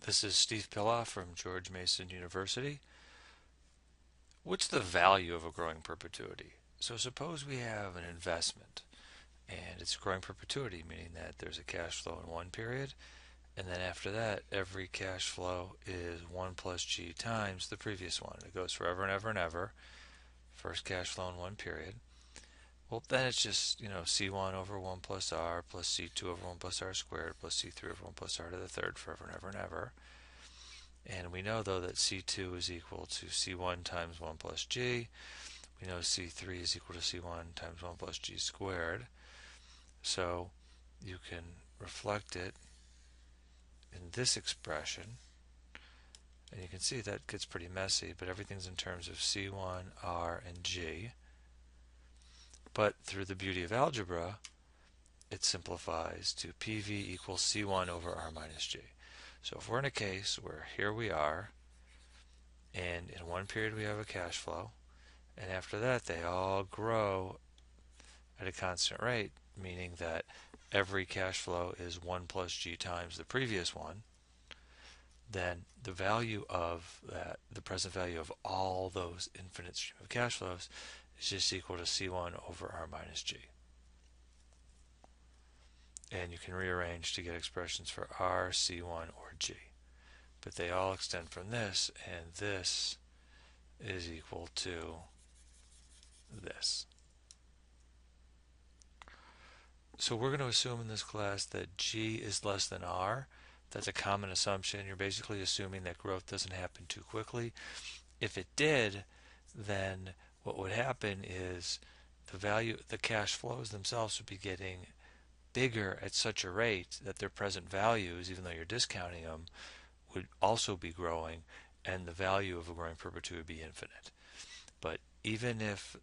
This is Steve Piloff from George Mason University. What's the value of a growing perpetuity? So suppose we have an investment and it's growing perpetuity, meaning that there's a cash flow in one period, and then after that, every cash flow is 1 plus G times the previous one. It goes forever and ever and ever. First cash flow in one period. Well, then it's just, C1 over 1 plus R plus C2 over 1 plus R squared plus C3 over 1 plus R to the third forever and ever and ever. And we know, though, that C2 is equal to C1 times 1 plus G. We know C3 is equal to C1 times 1 plus G squared. So you can reflect it in this expression. And you can see that gets pretty messy, but everything's in terms of C1, R, and G. But through the beauty of algebra, it simplifies to PV equals C1 over R minus G. So if we're in a case where here we are, and in one period we have a cash flow, and after that they all grow at a constant rate, meaning that every cash flow is 1 plus G times the previous one, then the value of that, the present value of all those infinite stream of cash flows, is just equal to C1 over R minus G. And you can rearrange to get expressions for R, C1, or G. But they all extend from this, and this is equal to this. So we're going to assume in this class that G is less than R. That's a common assumption. You're basically assuming that growth doesn't happen too quickly. If it did, then what would happen is the cash flows themselves would be getting bigger at such a rate that their present values, even though you're discounting them, would also be growing, and the value of a growing perpetuity would be infinite. But even if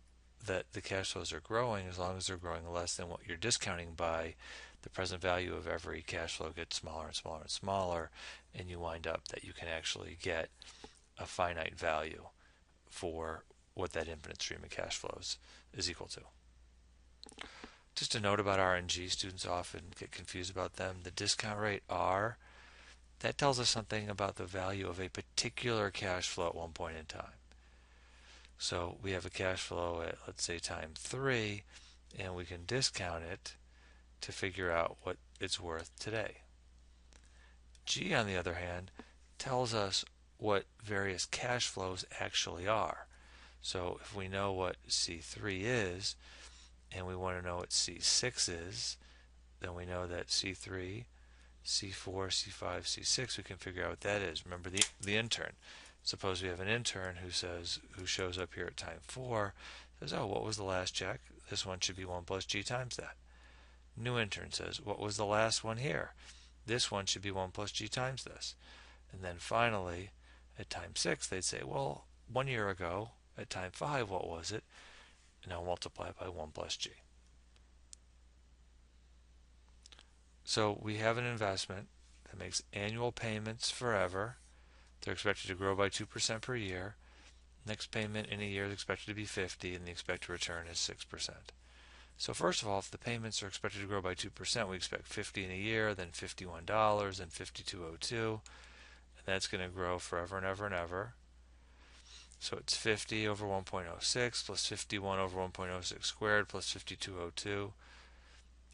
the cash flows are growing, as long as they're growing less than what you're discounting by, the present value of every cash flow gets smaller and smaller and smaller, and you wind up that you can actually get a finite value for what that infinite stream of cash flows is equal to. Just a note about R and G, students often get confused about them. The discount rate R, that tells us something about the value of a particular cash flow at one point in time. So we have a cash flow at, let's say, time 3, and we can discount it to figure out what it's worth today. G, on the other hand, tells us what various cash flows actually are. So if we know what C3 is, and we want to know what C6 is, then we know that C3, C4, C5, C6, we can figure out what that is. Remember the intern. Suppose we have an intern who shows up here at time 4, says, oh, what was the last check? This one should be 1 plus G times that. New intern says, what was the last one here? This one should be 1 plus G times this. And then finally, at time 6, they'd say, well, 1 year ago, at time 5, what was it? And now multiply it by 1 plus G. So we have an investment that makes annual payments forever. They're expected to grow by 2% per year. Next payment in a year is expected to be 50, and the expected return is 6%. So first of all, if the payments are expected to grow by 2%, we expect 50 in a year, then $51, then 52.02, and that's going to grow forever and ever and ever. So it's 50 over 1.06 plus 51 over 1.06 squared plus 52.02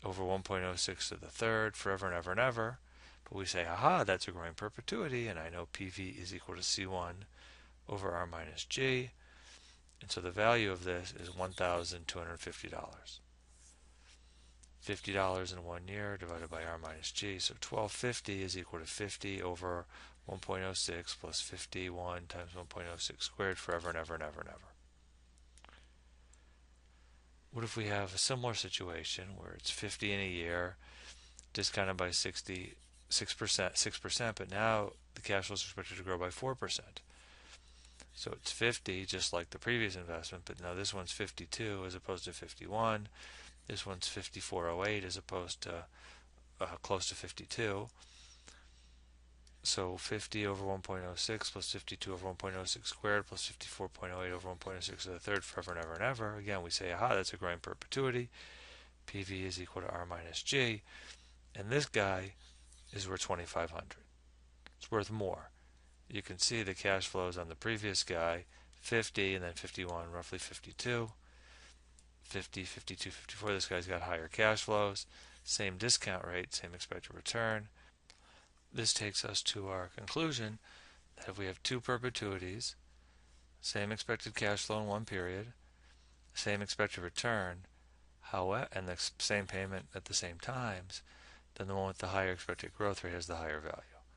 over 1.06 to the third forever and ever and ever. But we say, aha, that's a growing perpetuity, and I know PV is equal to C1 over R minus G. And so the value of this is $1,250. $50 in 1 year divided by R minus G. So 1250 is equal to 50 over 1.06 plus 51 times 1.06 squared forever and ever and ever and ever. What if we have a similar situation where it's 50 in a year, discounted by 6%, but now the cash flow is expected to grow by 4%. So it's 50, just like the previous investment, but now this one's 52 as opposed to 51. This one's 54.08 as opposed to close to 52. So 50 over 1.06 plus 52 over 1.06 squared plus 54.08 over 1.06 to the third forever and ever and ever. Again, we say, aha, that's a growing perpetuity. PV is equal to R minus G. And this guy is worth 2,500. It's is worth more. You can see the cash flows on the previous guy, 50 and then 51, roughly 52, 50, 52, 54. This guy's got higher cash flows, same discount rate, same expected return. This takes us to our conclusion that if we have two perpetuities, same expected cash flow in one period, same expected return, however, and the same payment at the same times, then the one with the higher expected growth rate has the higher value.